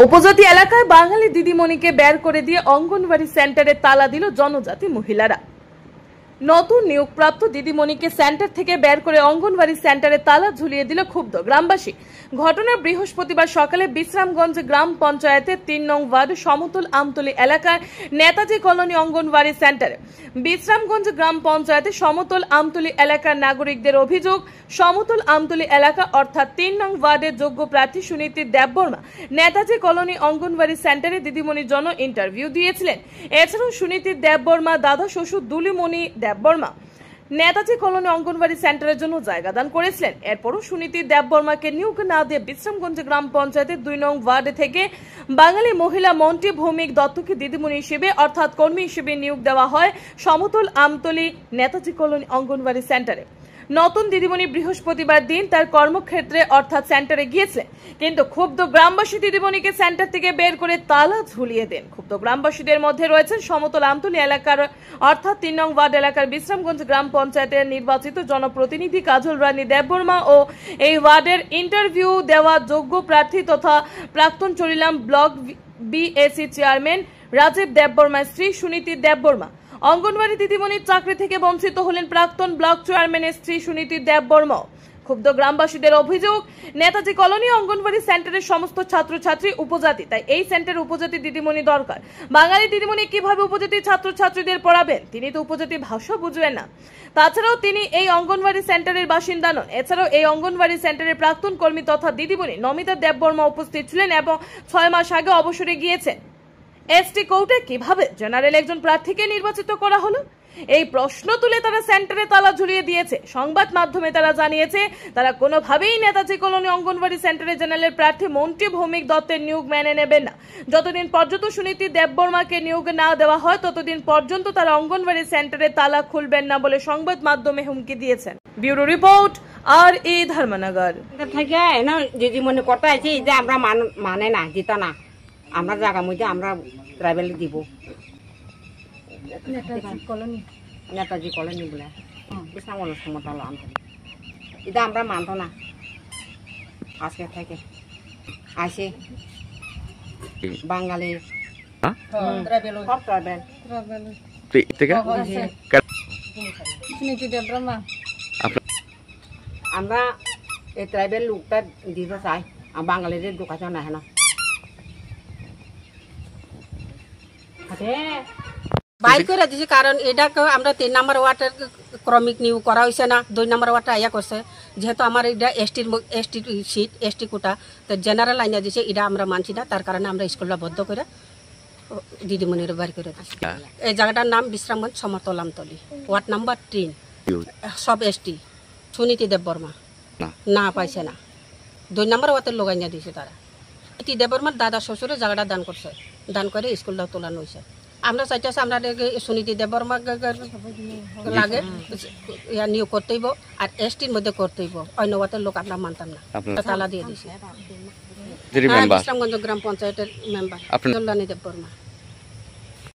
উপজাতি এলাকায় বাঙালি দিদিমণিকে বের করে দিয়ে অঙ্গনওয়াড়ি সেন্টারে তালা দিল জনজাতি মহিলারা। নতুন নিয়োগপ্রাপ্ত দিদিমণিকে সেন্টার থেকে বের করে অঙ্গনওয়াড়ি সেন্টারে তালা ঝুলিয়ে দিল ক্ষুব্ধ গ্রামবাসী। ঘটনা বৃহস্পতিবার সকালে বিশ্রামগঞ্জ গ্রাম পঞ্চায়েতের ৩ নং ওয়ার্ড সমতল আমতলী এলাকার নেতাজি কলোনি অঙ্গনওয়াড়ি সেন্টারে। বিশ্রামগঞ্জ গ্রাম পঞ্চায়েতের সমতল আমতলী এলাকার নাগরিকদের অভিযোগ, সমতল আমতলী এলাকা অর্থাৎ ৩ নং ওয়ার্ডের যোগ্য প্রার্থী সুনীতি দেববর্মা নেতাজি কলোনি অঙ্গনওয়াড়ি সেন্টারে দিদিমণির জন্য ইন্টারভিউ দিয়েছিলেন। এছাড়াও সুনীতি দেববর্মা দাদা শ্বশুর দুলিমণি দেববর্মা নেতাজি কলোনি অঙ্গনওয়াড়ি সেন্টারের জন্য জায়গা দান করেছিলেন। এরপরও সুনীতি দেববর্মাকে নিয়োগ না দিয়ে বিশ্রামগঞ্জ গ্রাম পঞ্চায়েতের 2 নং ওয়ার্ড থেকে বাঙালি মহিলা মন্টি ভৌমিক দত্তকে দিদিমণি হিসেবে অর্থাৎ কর্মী হিসেবে নিয়োগ দেওয়া হয় সমতল আমতলী নেতাজি কলোনি অঙ্গনওয়াড়ি সেন্টারে। নতুন দিদিমণি বৃহস্পতিবার দিন তার কর্মক্ষেত্রে অর্থাৎ সেন্টারে গিয়েছিলেন, কিন্তু ক্ষুব্ধ গ্রামবাসী দিদিমণিকে সেন্টার থেকে বের করে তালা ঝুলিয়ে দেন। ক্ষুব্ধ গ্রামবাসীদের মধ্যে রয়েছেন সমতল আমতলী এলাকার অর্থাৎ 3 নং ওয়ার্ড এলাকার বিশ্রামগঞ্জ গ্রাম পঞ্চায়েতের নির্বাচিত জনপ্রতিনিধি কাজল রানী দেববর্মা ও এই ওয়ার্ডের ইন্টারভিউ দেওয়া যোগ্য প্রার্থী তথা প্রাক্তন Charilam block BAC chairman Rajib দেববর্মার স্ত্রী সুনীতি দেববর্মা। অঙ্গনওয়াড়ি দিদিমণির চাকরি থেকে বঞ্চিত হলেন প্রাক্তন ব্লক চেয়ারম্যানের স্ত্রী সুনীতি দেববর্মা। ক্ষুব্ধ গ্রামবাসীদের অভিযোগ, নেতাজি কলোনি অঙ্গনওয়াড়ি সেন্টারের সমস্ত ছাত্রছাত্রী উপজাতি, তাই এই সেন্টারে উপজাতি দিদিমণি দরকার। বাঙালি দিদিমণি কিভাবে উপজাতি ছাত্রছাত্রীদের পড়াবেন? তিনি তো উপজাতি ভাষা বুঝবেন না। তাছাড়াও তিনি এই অঙ্গনওয়াড়ি সেন্টারের বাসিন্দা নন। এছাড়াও এই অঙ্গনওয়াড়ি সেন্টারের প্রাক্তন কর্মী তথা দিদিমণি নমিতা দেববর্মা উপস্থিত ছিলেন এবং 6 মাস আগে অবসরে গিয়েছেন। এসটি কোর্টে কিভাবে জেনারেল একজন প্রার্থীকে নির্বাচিত করা হলো? এই প্রশ্ন তুলে তারা সেন্টারে তালা ঝুলিয়ে দিয়েছে। সংবাদ মাধ্যমে তারা জানিয়েছে তারা কোনোভাবেই নেতাজি কলোনি অঙ্গনওয়াড়ি সেন্টারে জেনারেল প্রার্থী মন্টি ভৌমিক দত্তের নিয়োগ মেনে নেবেন না। যতদিন পর্যন্ত সুনীতি দেববর্মাকে নিয়োগ না দেওয়া হয় ততদিন পর্যন্ত তারা অঙ্গনওয়াড়ি সেন্টারে তালা খুলবেন না বলে সংবাদ মাধ্যমে হুমকি দিয়েছেন। Bureau report, R A. ধর্মনগর। দিদিমণি কথা আছে যে আমরা মানে না দিতা না, আমরা জায়গা মধ্যে আমরা ট্রাইবেল দিব নেতাজি কলোনি বলে বিশ্রামগঞ্জ সমতল আমতলী। এটা আমরা মানতো না। আজকে থেকে আসে বাঙালি সব ট্রাইবেল আমরা এই ট্রাইবেল লোকটা দিতে চাই, বাঙালিদের ঢোকাতে না না বাই করে দিছি। কারণ এটাকে আমরা 3 নম্বর ওয়ার্ডের ক্রমিক নিয়োগ করা হয়েছে না, 2 নম্বর ওয়ার্ডটা আয়া করছে। যেহেতু আমার এটা এসটি সিট এসটি কোটা, তো জেনারেল আইনা দিছে, এটা আমরা মানছি না। তার কারণে আমরা স্কুলটা বদ্ধ করে দিদিমণির বাড়ি করে দিচ্ছি। এই জায়গাটার নাম বিশ্রামগঞ্জ সমতল আমতলী, ওয়ার্ড নাম্বার 3, সব এসটি। সুনীতি দেববর্মা না পাইছে না, 2 নম্বর ওয়ার্ডের লোক আইনা দিয়েছে তারা। সুনীতি দেববর্মার দাদা শ্বশুরে জায়গাটা দান করছে, দান করে স্কুলটা তোলানো হয়েছে। আমরা চাইতেছি আমরা সুনীতি দেববর্মা লাগে নিয়োগ করতেইব, আর এসটির মধ্যে করতেইব। অন্য ওয়ার্ডের লোক আমরা মানতাম না, তালা দিয়ে দিয়েছি। বিশ্রামগঞ্জ গ্রাম পঞ্চায়েতের মেম্বার কাজল রানী দেববর্মা।